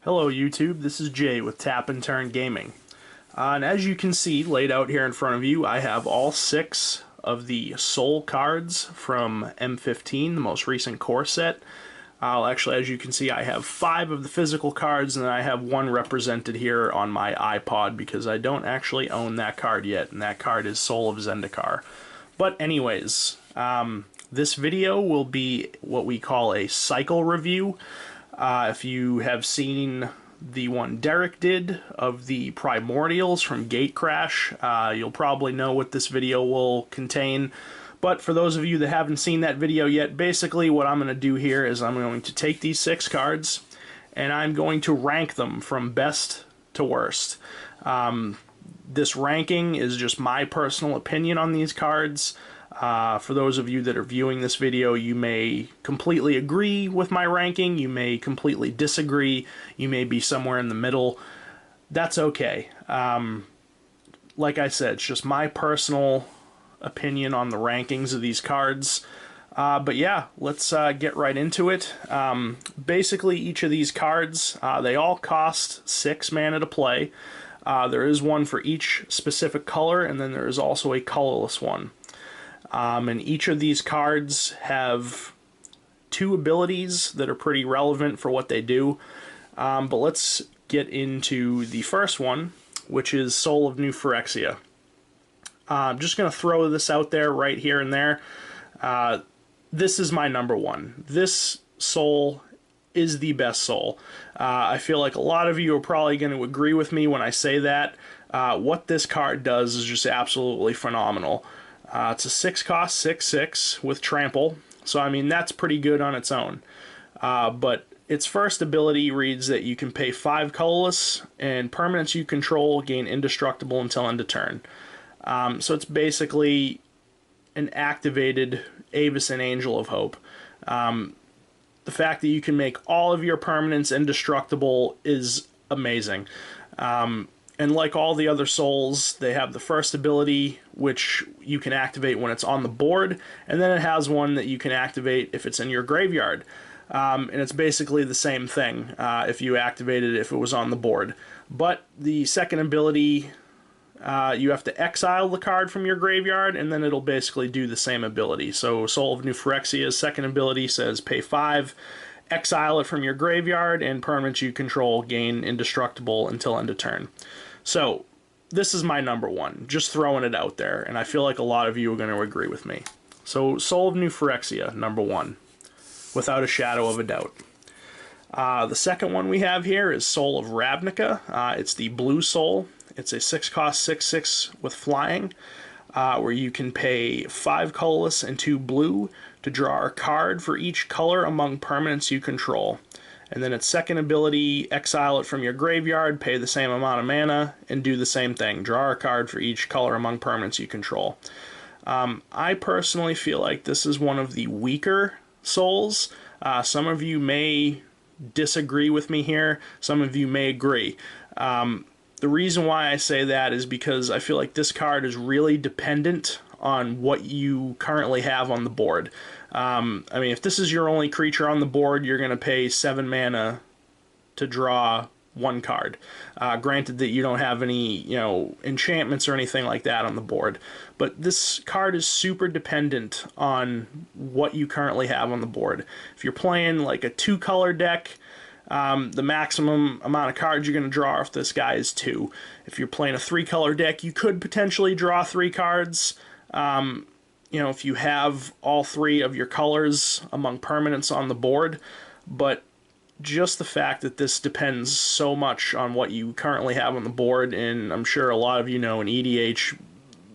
Hello YouTube, this is Jay with Tap and Turn Gaming. And as you can see laid out here in front of you, I have all 6 of the soul cards from M15, the most recent core set. Actually, as you can see, I have 5 of the physical cards, and I have 1 represented here on my iPod because I don't actually own that card yet, and that card is Soul of Zendikar. But anyways, this video will be what we call a cycle review. If you have seen the one Derek did of the Primordials from Gatecrash, you'll probably know what this video will contain. But for those of you that haven't seen that video yet, basically what I'm going to do here is I'm going to take these 6 cards and I'm going to rank them from best to worst. This ranking is just my personal opinion on these cards. For those of you that are viewing this video, you may completely agree with my ranking, you may completely disagree, you may be somewhere in the middle. That's okay. Like I said, it's just my personal opinion on the rankings of these cards. But yeah, let's get right into it. Basically, each of these cards, they all cost 6 mana to play. There is one for each specific color, and then there is also a colorless one. And each of these cards have 2 abilities that are pretty relevant for what they do. But let's get into the first one, which is Soul of New Phyrexia. I'm just going to throw this out there right here and there. This is my number 1. This soul is the best soul. I feel like a lot of you are probably going to agree with me when I say that. What this card does is just absolutely phenomenal. It's a 6-cost 6/6 with trample, so I mean that's pretty good on its own. But its first ability reads that you can pay 5 colorless, and permanents you control gain indestructible until end of turn. So it's basically an activated Avacyn Angel of Hope. The fact that you can make all of your permanents indestructible is amazing. And like all the other souls, they have the first ability, which you can activate when it's on the board, and then it has one that you can activate if it's in your graveyard. And it's basically the same thing if you activate it if it was on the board. But the second ability, you have to exile the card from your graveyard, and then it'll basically do the same ability. So Soul of New Phyrexia's second ability says pay 5, exile it from your graveyard, and permanents you control gain indestructible until end of turn. So this is my number 1, just throwing it out there, and I feel like a lot of you are going to agree with me. So Soul of New Phyrexia, number 1, without a shadow of a doubt. The second one we have here is Soul of Ravnica. It's the blue soul. It's a 6-cost 6/6 with flying, where you can pay 5 colorless and 2 blue to draw a card for each color among permanents you control. And then its second ability, exile it from your graveyard, pay the same amount of mana, and do the same thing. Draw a card for each color among permanents you control. I personally feel like this is one of the weaker souls. Some of you may disagree with me here. Some of you may agree. The reason why I say that is because I feel like this card is really dependent on what you currently have on the board. I mean, if this is your only creature on the board, you're going to pay 7 mana to draw 1 card. Granted that you don't have any, enchantments or anything like that on the board. But this card is super dependent on what you currently have on the board. If you're playing like a 2-color deck, the maximum amount of cards you're going to draw off this guy is 2. If you're playing a 3-color deck, you could potentially draw 3 cards. If you have all 3 of your colors among permanents on the board, but just the fact that this depends so much on what you currently have on the board, and I'm sure a lot of you know in EDH,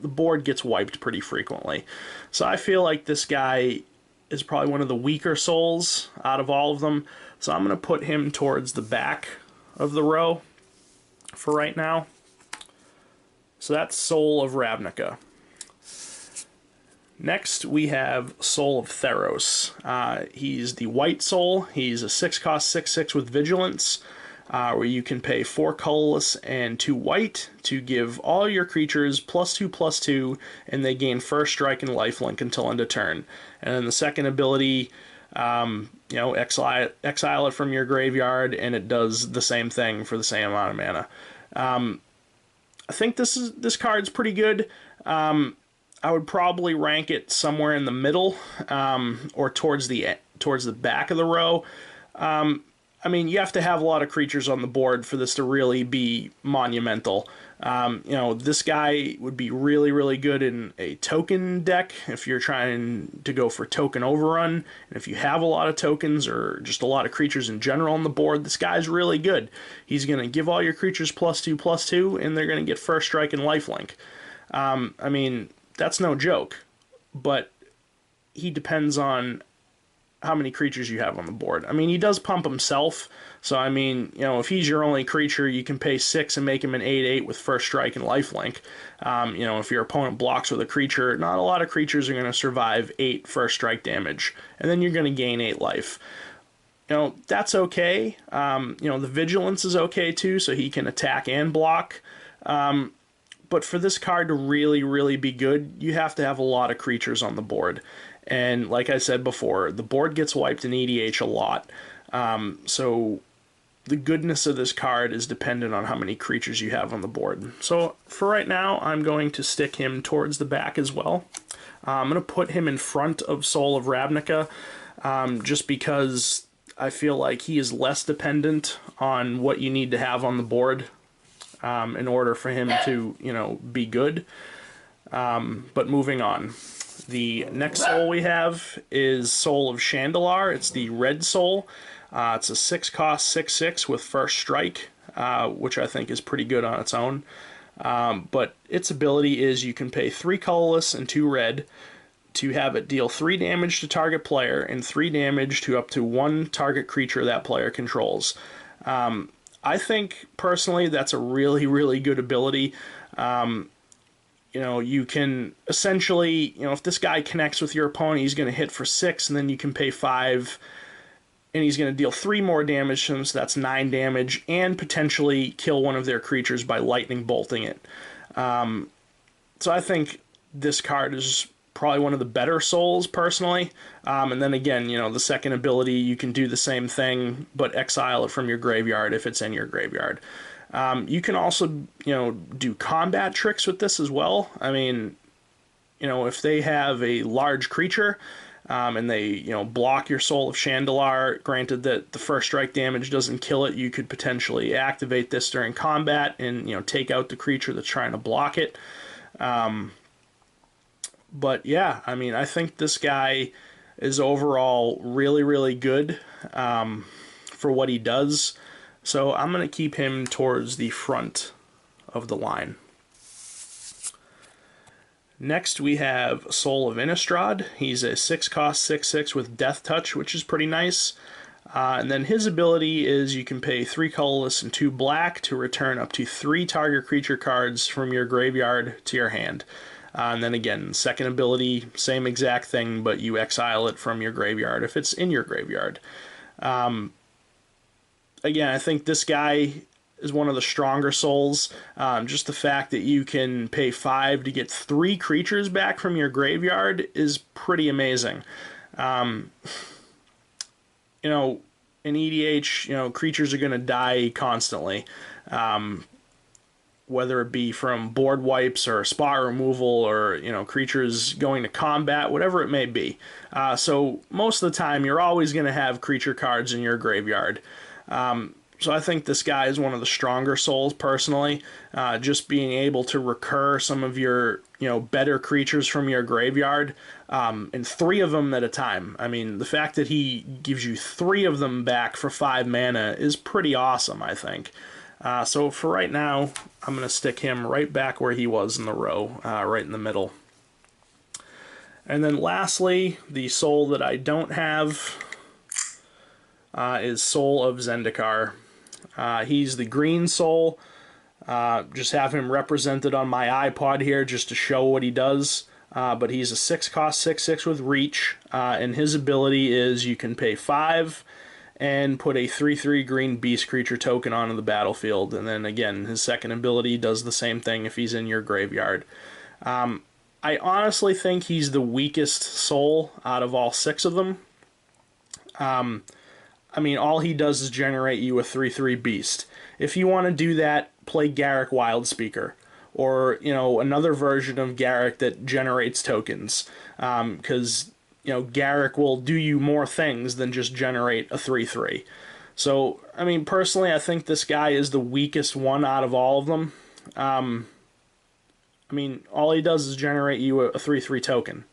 the board gets wiped pretty frequently. So I feel like this guy is probably one of the weaker souls out of all of them, so I'm going to put him towards the back of the row for right now. So that's Soul of Ravnica. Next, we have Soul of Theros. He's the white soul. He's a 6-cost 6/6 with vigilance, where you can pay 4 colorless and 2 white to give all your creatures +2/+2, and they gain first strike and lifelink until end of turn. And then the second ability, You know, exile it from your graveyard, and it does the same thing for the same amount of mana. I think this card's pretty good. I would probably rank it somewhere in the middle, or towards the back of the row. I mean, you have to have a lot of creatures on the board for this to really be monumental. You know, this guy would be really, really good in a token deck if you're trying to go for token overrun. And if you have a lot of tokens or just a lot of creatures in general on the board, this guy's really good. He's going to give all your creatures +2/+2, and they're going to get first strike and lifelink. I mean, that's no joke, but he depends on how many creatures you have on the board. I mean, he does pump himself, so I mean, you know, if he's your only creature, you can pay 6 and make him an 8/8 with first strike and lifelink. You know, if your opponent blocks with a creature, not a lot of creatures are going to survive 8 first strike damage, and then you're going to gain 8 life. You know, that's okay. You know, the vigilance is okay too, so he can attack and block. But for this card to really, really be good, you have to have a lot of creatures on the board. And like I said before, the board gets wiped in EDH a lot. So the goodness of this card is dependent on how many creatures you have on the board. So for right now, I'm going to stick him towards the back as well. I'm going to put him in front of Soul of Ravnica, just because I feel like he is less dependent on what you need to have on the board in order for him to, you know, be good. But moving on. The next soul we have is Soul of Chandalar. It's the red soul. It's a 6-cost 6/6 with first strike, which I think is pretty good on its own. But its ability is you can pay 3 colorless and 2 red to have it deal 3 damage to target player and 3 damage to up to 1 target creature that player controls. I think, personally, that's a really, really good ability. You know, you can essentially, you know, if this guy connects with your opponent, he's going to hit for 6, and then you can pay 5, and he's going to deal 3 more damage to him, so that's 9 damage, and potentially kill one of their creatures by lightning bolting it. So I think this card is probably one of the better souls, personally. And then again, you know, the second ability, you can do the same thing, but exile it from your graveyard if it's in your graveyard. You can also, you know, do combat tricks with this as well. I mean, you know, if they have a large creature, and they, you know, block your Soul of Chandalar, granted that the first strike damage doesn't kill it, you could potentially activate this during combat and, you know, take out the creature that's trying to block it. But yeah, I mean, I think this guy is overall really, really good for what he does. So I'm going to keep him towards the front of the line. Next we have Soul of Innistrad. He's a 6-cost 6/6 with Death Touch, which is pretty nice. And then his ability is you can pay 3 colorless and 2 black to return up to 3 target creature cards from your graveyard to your hand. And then again, second ability, same exact thing, but you exile it from your graveyard if it's in your graveyard. Again, I think this guy is one of the stronger souls. Just the fact that you can pay 5 to get 3 creatures back from your graveyard is pretty amazing. You know, in EDH, you know, creatures are going to die constantly. Whether it be from board wipes or spot removal or, you know, creatures going to combat, whatever it may be. So most of the time, you're always going to have creature cards in your graveyard. So I think this guy is one of the stronger souls, personally. Just being able to recur some of your, you know, better creatures from your graveyard, and 3 of them at a time. I mean, the fact that he gives you 3 of them back for 5 mana is pretty awesome, I think. So for right now, I'm going to stick him right back where he was in the row, right in the middle. And then lastly, the soul that I don't have is Soul of Zendikar. He's the green soul. Just have him represented on my iPod here just to show what he does. But he's a 6-cost 6/6 with reach, and his ability is you can pay 5 and put a 3/3 green beast creature token onto the battlefield. And then again, his second ability does the same thing if he's in your graveyard. I honestly think he's the weakest soul out of all 6 of them. I mean, all he does is generate you a 3/3 beast. If you want to do that, play Garruk Wildspeaker, or, you know, another version of Garruk that generates tokens, because, you know, Garruk will do you more things than just generate a 3/3. So, I mean, personally, I think this guy is the weakest one out of all of them. I mean, all he does is generate you a 3/3 token.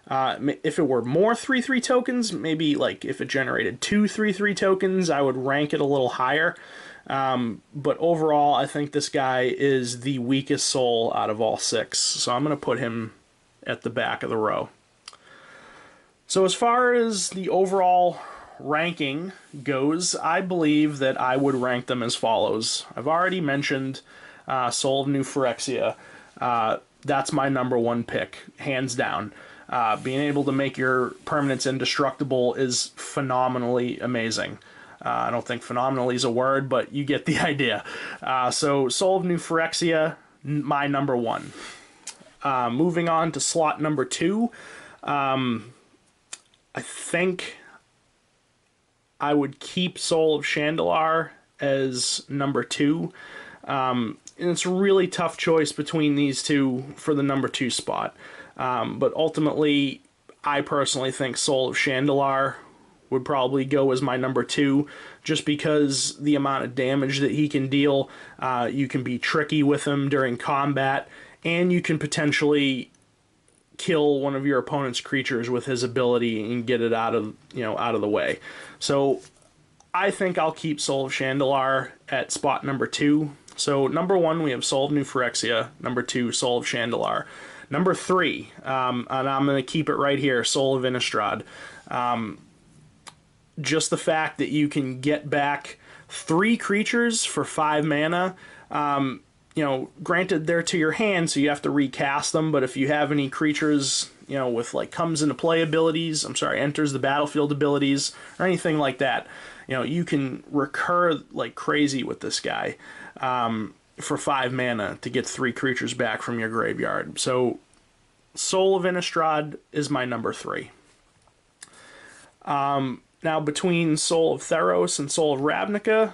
If it were more 3/3 tokens, maybe like if it generated 2 3/3 tokens, I would rank it a little higher. But overall, I think this guy is the weakest soul out of all 6. So I'm going to put him at the back of the row. So as far as the overall ranking goes, I believe that I would rank them as follows. I've already mentioned Soul of New Phyrexia. That's my #1 pick, hands down. Being able to make your permanents indestructible is phenomenally amazing. I don't think phenomenally is a word, but you get the idea. So Soul of New Phyrexia, my #1. Moving on to slot #2, I think I would keep Soul of Chandalar as #2. And it's a really tough choice between these two for the #2 spot. But ultimately, I personally think Soul of Chandalar would probably go as my #2, just because the amount of damage that he can deal. You can be tricky with him during combat, and you can potentially kill one of your opponent's creatures with his ability and get it out of the way. So I think I'll keep Soul of Chandalar at spot #2. So #1 we have Soul of New Phyrexia, #2 Soul of Chandalar. #3, and I'm going to keep it right here, Soul of Innistrad. Just the fact that you can get back 3 creatures for 5 mana, you know, granted they're to your hand, so you have to recast them, but if you have any creatures, you know, with like comes into play abilities, enters the battlefield abilities, or anything like that, you know, you can recur like crazy with this guy. For 5 mana to get 3 creatures back from your graveyard. So Soul of Innistrad is my #3. Now between Soul of Theros and Soul of Ravnica,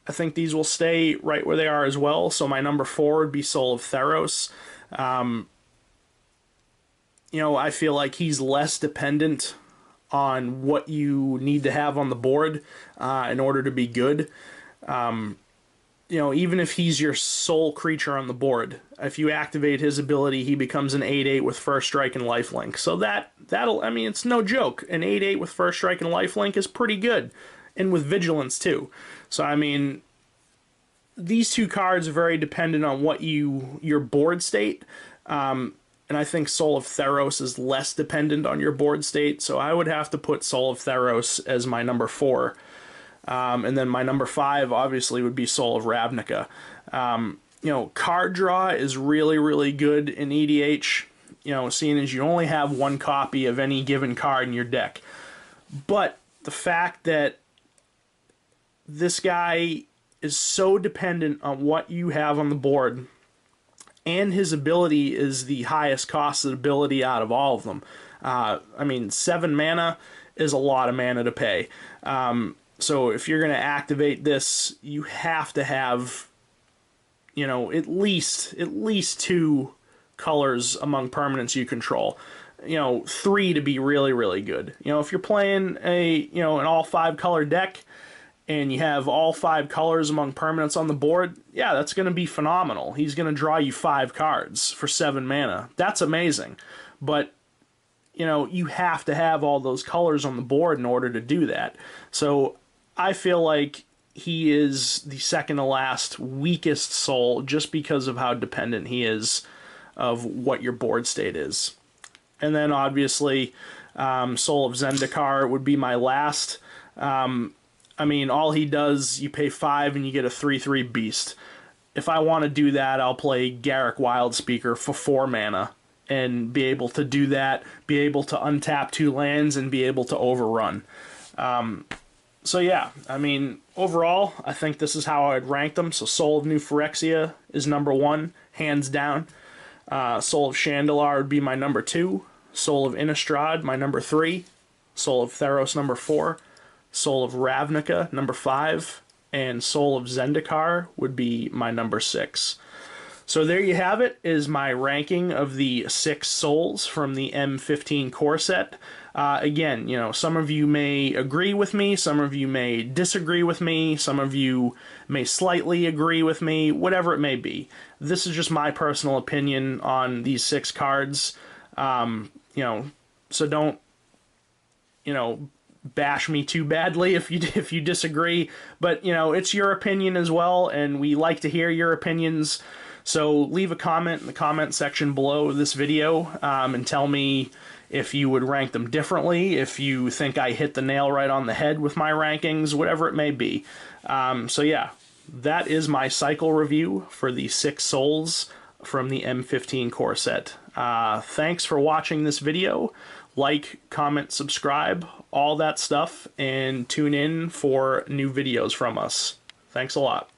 I think these will stay right where they are as well. So my #4 would be Soul of Theros. You know, I feel like he's less dependent on what you need to have on the board in order to be good. You know, even if he's your sole creature on the board, if you activate his ability, he becomes an 8/8 with First Strike and Lifelink. So that'll, I mean, it's no joke. An 8/8 with First Strike and Lifelink is pretty good, and with Vigilance too. So I mean, these 2 cards are very dependent on what your board state. And I think Soul of Theros is less dependent on your board state. So I would have to put Soul of Theros as my #4. And then my #5 obviously would be Soul of Ravnica. You know, card draw is really, really good in EDH, you know, seeing as you only have 1 copy of any given card in your deck. But the fact that this guy is so dependent on what you have on the board, and his ability is the highest costed ability out of all of them. I mean, 7 mana is a lot of mana to pay. So if you're going to activate this, you have to have, you know, at least 2 colors among permanents you control. You know, 3 to be really, really good. You know, if you're playing an all 5 color deck and you have all 5 colors among permanents on the board, yeah, that's going to be phenomenal. He's going to draw you 5 cards for 7 mana. That's amazing. But, you know, you have to have all those colors on the board in order to do that. So I feel like he is the second to last weakest soul just because of how dependent he is of what your board state is. And then obviously Soul of Zendikar would be my last. I mean, all he does, you pay 5 and you get a 3/3 beast. If I want to do that, I'll play Garruk Wildspeaker for 4 mana and be able to do that, be able to untap 2 lands and be able to overrun. So yeah, I mean, overall, I think this is how I'd rank them. So Soul of New Phyrexia is #1, hands down. Soul of Chandalar would be my #2. Soul of Innistrad, my #3. Soul of Theros number 4, Soul of Ravnica number 5, and Soul of Zendikar would be my number 6. So there you have it, is my ranking of the 6 souls from the M15 core set. Again, you know, some of you may agree with me, some of you may disagree with me, some of you may slightly agree with me, whatever it may be. This is just my personal opinion on these 6 cards. You know, so don't, you know, bash me too badly if you disagree, but you know, it's your opinion as well, and we like to hear your opinions. So leave a comment in the comment section below this video, and tell me if you would rank them differently, if you think I hit the nail right on the head with my rankings, whatever it may be. So yeah, that is my cycle review for the 6 souls from the M15 core set. Thanks for watching this video. Like, comment, subscribe, all that stuff, and tune in for new videos from us. Thanks a lot.